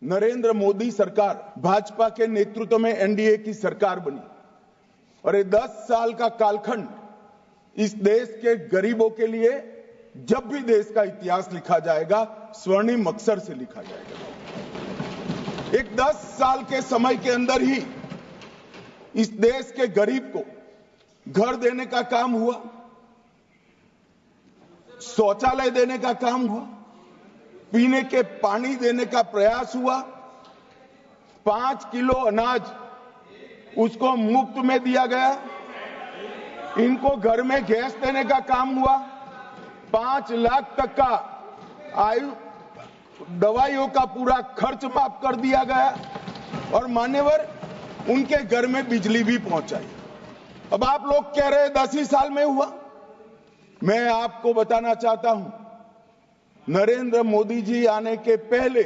नरेंद्र मोदी सरकार भाजपा के नेतृत्व में एनडीए की सरकार बनी और ये 10 साल का कालखंड इस देश के गरीबों के लिए जब भी देश का इतिहास लिखा जाएगा स्वर्णिम अक्षर से लिखा जाएगा। एक 10 साल के समय के अंदर ही इस देश के गरीब को घर देने का काम हुआ, शौचालय देने का काम हुआ, पीने के पानी देने का प्रयास हुआ, 5 किलो अनाज उसको मुफ्त में दिया गया, इनको घर में गैस देने का काम हुआ, 5 लाख तक का आयु दवाइयों का पूरा खर्च माफ कर दिया गया और मान्यवर उनके घर में बिजली भी पहुंचाई। अब आप लोग कह रहे 10 ही साल में हुआ। मैं आपको बताना चाहता हूं, नरेंद्र मोदी जी आने के पहले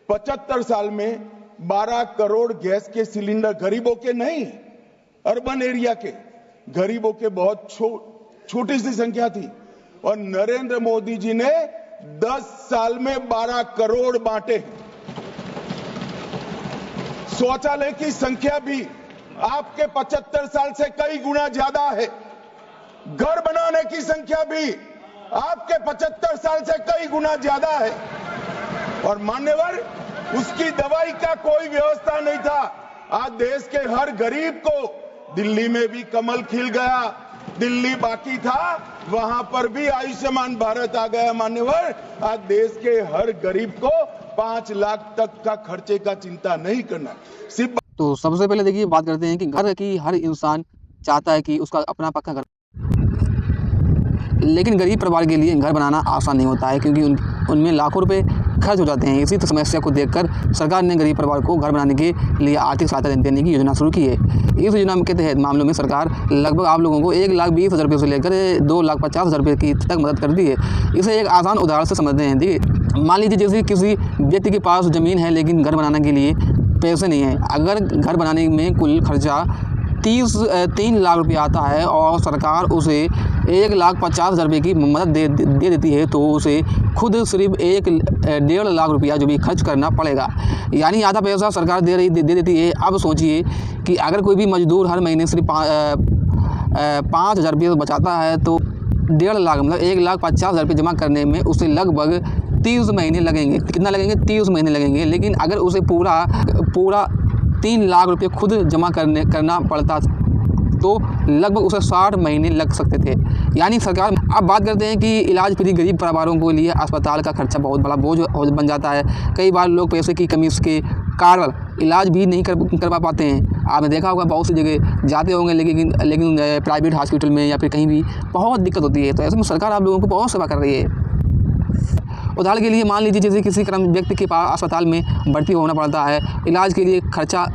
75 साल में 12 करोड़ गैस के सिलेंडर गरीबों के नहीं, अर्बन एरिया के गरीबों के बहुत छोटी सी संख्या थी और नरेंद्र मोदी जी ने 10 साल में 12 करोड़ बांटे। शौचालय की संख्या भी आपके 75 साल से कई गुना ज्यादा है। घर बनाने की संख्या भी आपके 75 साल से कई गुना ज्यादा है और मान्यवर उसकी दवाई का कोई व्यवस्था नहीं था। आज देश के हर गरीब को, दिल्ली में भी कमल खिल गया, दिल्ली बाकी था वहां पर भी आयुष्मान भारत आ गया। मान्यवर आज देश के हर गरीब को 5 लाख तक का खर्चे का चिंता नहीं करना। सिर्फ तो सबसे पहले देखिए बात करते हैं कि घर की हर इंसान चाहता है कि उसका अपना पक्का घर, लेकिन गरीब परिवार के लिए घर बनाना आसान नहीं होता है क्योंकि उनमें लाखों रुपए खर्च हो जाते हैं। इसी समस्या को देखकर सरकार ने गरीब परिवार को घर बनाने के लिए आर्थिक सहायता देने की योजना शुरू की है। इस योजना के तहत मामलों में सरकार लगभग आप लोगों को 1,20,000 रुपये से लेकर 2,50,000 रुपये की तक मदद करती है। इसे एक आसान उदाहरण से समझते हैं। देखिए, मान लीजिए जैसे किसी व्यक्ति के पास ज़मीन है लेकिन घर बनाने के लिए पैसे नहीं है। अगर घर बनाने में कुल खर्चा 3 लाख रुपये आता है और सरकार उसे 1,50,000 रुपये की मदद दे देती है तो उसे खुद सिर्फ 1.5 लाख रुपया जो भी खर्च करना पड़ेगा, यानी आधा पैसा सरकार दे देती है। अब सोचिए कि अगर कोई भी मजदूर हर महीने सिर्फ 5,000 रुपये बचाता है तो 1.5 लाख मतलब 1,50,000 रुपये जमा करने में उसे लगभग 30 महीने लगेंगे। कितना लगेंगे? 30 महीने लगेंगे। लेकिन अगर उसे पूरा 3 लाख रुपये खुद जमा करना पड़ता तो लगभग उसे 60 महीने लग सकते थे। यानी सरकार। अब बात करते हैं कि इलाज फ्री गरीब परिवारों के लिए अस्पताल का खर्चा बहुत बड़ा बोझ बन जाता है। कई बार लोग पैसे की कमी के कारण इलाज भी नहीं करवा पाते हैं। आपने देखा होगा बहुत सी जगह जाते होंगे लेकिन प्राइवेट हॉस्पिटल में या फिर कहीं भी बहुत दिक्कत होती है। तो ऐसे में सरकार आप लोगों को बहुत सेवा कर रही है। उदाहरण के लिए मान लीजिए जैसे किसी व्यक्ति के पास अस्पताल में भर्ती होना पड़ता है, इलाज के लिए खर्चा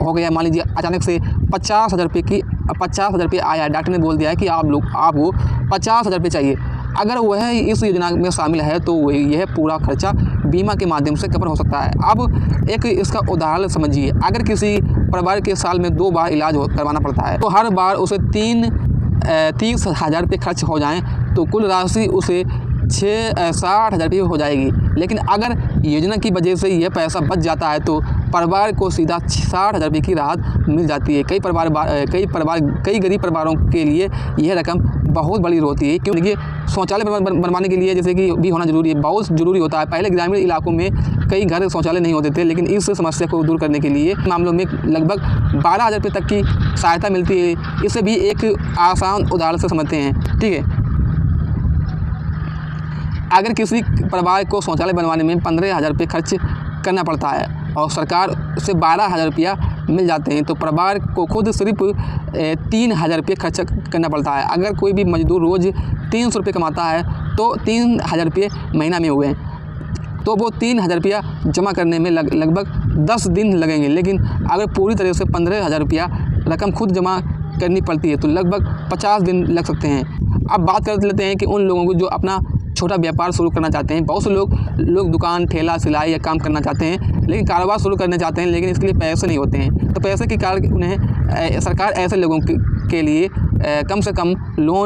हो गया, मान लीजिए अचानक से 50,000 रुपये आया, डॉक्टर ने बोल दिया है कि आपको 50,000 रुपये चाहिए। अगर वह इस योजना में शामिल है तो यह पूरा खर्चा बीमा के माध्यम से कवर हो सकता है। अब एक इसका उदाहरण समझिए, अगर किसी परिवार के साल में 2 बार इलाज करवाना पड़ता है तो हर बार उसे 30,000 रुपये खर्च हो जाएँ तो कुल राशि उसे 60,000 रुपये हो जाएगी। लेकिन अगर योजना की वजह से यह पैसा बच जाता है तो परिवार को सीधा 60,000 रुपये की राहत मिल जाती है। कई गरीब परिवारों के लिए यह रकम बहुत बड़ी होती है। क्यों? देखिए, शौचालय बनवाने के लिए जैसे कि भी होना जरूरी है, बहुत ज़रूरी होता है। पहले ग्रामीण इलाकों में कई घर शौचालय नहीं होते थे, लेकिन इस समस्या को दूर करने के लिए मामलों में लगभग 12,000 रुपये तक की सहायता मिलती है। इसे भी एक आसान उदाहरण से समझते हैं। ठीक है, अगर किसी परिवार को शौचालय बनवाने में 15,000 रुपये खर्च करना पड़ता है और सरकार से 12,000 रुपया मिल जाते हैं तो परिवार को खुद सिर्फ 3,000 रुपये खर्च करना पड़ता है। अगर कोई भी मजदूर रोज़ 300 रुपये कमाता है तो 3,000 रुपये महीना में हुए तो वो 3,000 रुपया जमा करने में लगभग 10 दिन लगेंगे। लेकिन अगर पूरी तरह से 15,000 रुपया रकम खुद जमा करनी पड़ती है तो लगभग 50 दिन लग सकते हैं। अब बात कर लेते हैं कि उन लोगों को जो अपना छोटा व्यापार शुरू करना चाहते हैं। बहुत से लोग दुकान, ठेला, सिलाई या काम करना चाहते हैं, लेकिन कारोबार शुरू करना चाहते हैं, लेकिन इसके लिए पैसे नहीं होते हैं। तो पैसे के कारण उन्हें सरकार ऐसे लोगों के लिए कम से कम लोन